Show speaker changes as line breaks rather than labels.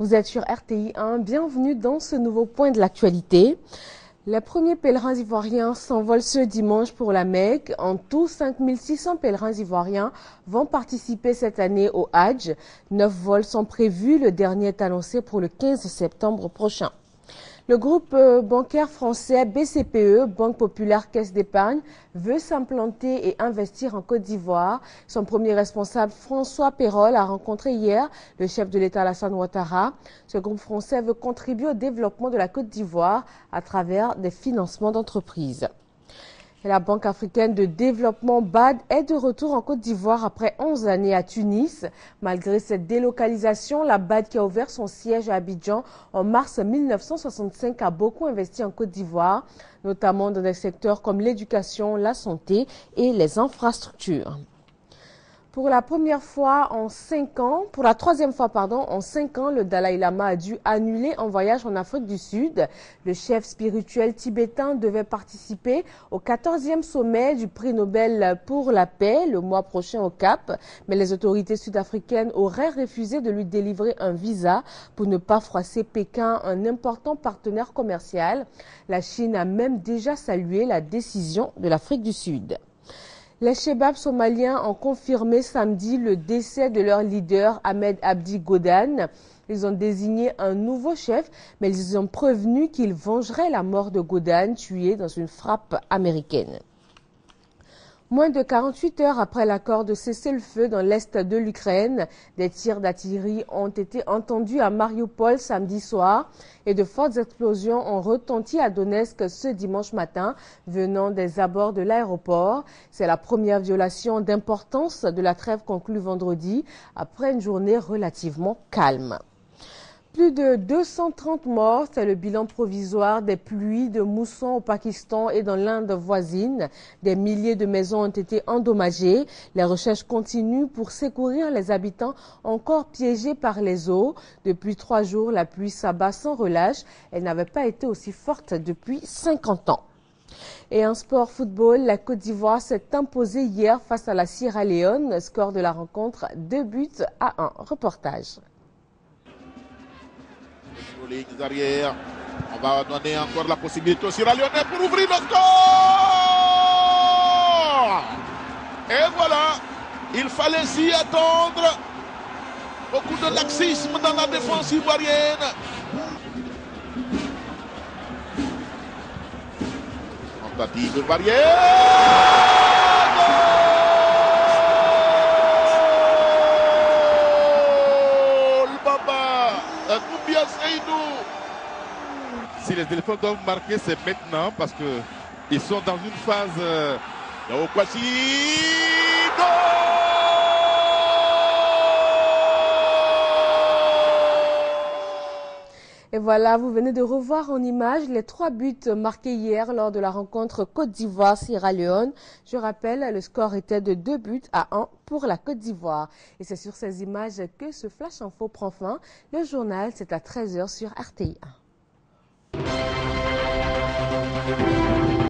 Vous êtes sur RTI 1, bienvenue dans ce nouveau point de l'actualité. Les premiers pèlerins ivoiriens s'envolent ce dimanche pour la Mecque. En tout, 5600 pèlerins ivoiriens vont participer cette année au Hadj. 9 vols sont prévus, le dernier est annoncé pour le 15 septembre prochain. Le groupe bancaire français BCPE, Banque Populaire Caisse d'Épargne, veut s'implanter et investir en Côte d'Ivoire. Son premier responsable, François Peyrol, a rencontré hier le chef de l'État Alassane Ouattara. Ce groupe français veut contribuer au développement de la Côte d'Ivoire à travers des financements d'entreprises. Et la Banque africaine de développement BAD est de retour en Côte d'Ivoire après 11 années à Tunis. Malgré cette délocalisation, la BAD qui a ouvert son siège à Abidjan en mars 1965 a beaucoup investi en Côte d'Ivoire, notamment dans des secteurs comme l'éducation, la santé et les infrastructures. Pour la troisième fois en 5 ans, le Dalai Lama a dû annuler un voyage en Afrique du Sud. Le chef spirituel tibétain devait participer au 14e sommet du prix Nobel pour la paix le mois prochain au Cap. Mais les autorités sud-africaines auraient refusé de lui délivrer un visa pour ne pas froisser Pékin, un important partenaire commercial. La Chine a même déjà salué la décision de l'Afrique du Sud. Les Chebabs somaliens ont confirmé samedi le décès de leur leader Ahmed Abdi Godane. Ils ont désigné un nouveau chef, mais ils ont prévenu qu'ils vengeraient la mort de Godane, tué dans une frappe américaine. Moins de 48 heures après l'accord de cessez-le-feu dans l'est de l'Ukraine, des tirs d'artillerie ont été entendus à Mariupol samedi soir et de fortes explosions ont retenti à Donetsk ce dimanche matin, venant des abords de l'aéroport. C'est la première violation d'importance de la trêve conclue vendredi après une journée relativement calme. Plus de 230 morts, c'est le bilan provisoire des pluies de mousson au Pakistan et dans l'Inde voisine. Des milliers de maisons ont été endommagées. Les recherches continuent pour secourir les habitants encore piégés par les eaux. Depuis 3 jours, la pluie s'abat sans relâche. Elle n'avait pas été aussi forte depuis 50 ans. Et en sport football, la Côte d'Ivoire s'est imposée hier face à la Sierra Leone. Score de la rencontre, 2-1. Reportage.
Les lignes arrière, on va donner encore la possibilité aux Sierra Leonais pour ouvrir le score. Et voilà, il fallait s'y attendre. Beaucoup de laxisme dans la défense ivoirienne. Tentative de barrière.
Si les éléphants doivent marquer, c'est maintenant parce qu'ils sont dans une phase.
Et voilà, vous venez de revoir en image les 3 buts marqués hier lors de la rencontre Côte d'Ivoire-Sierra Leone. Je rappelle, le score était de 2-1 pour la Côte d'Ivoire. Et c'est sur ces images que ce Flash Info prend fin. Le journal, c'est à 13h sur RTI 1.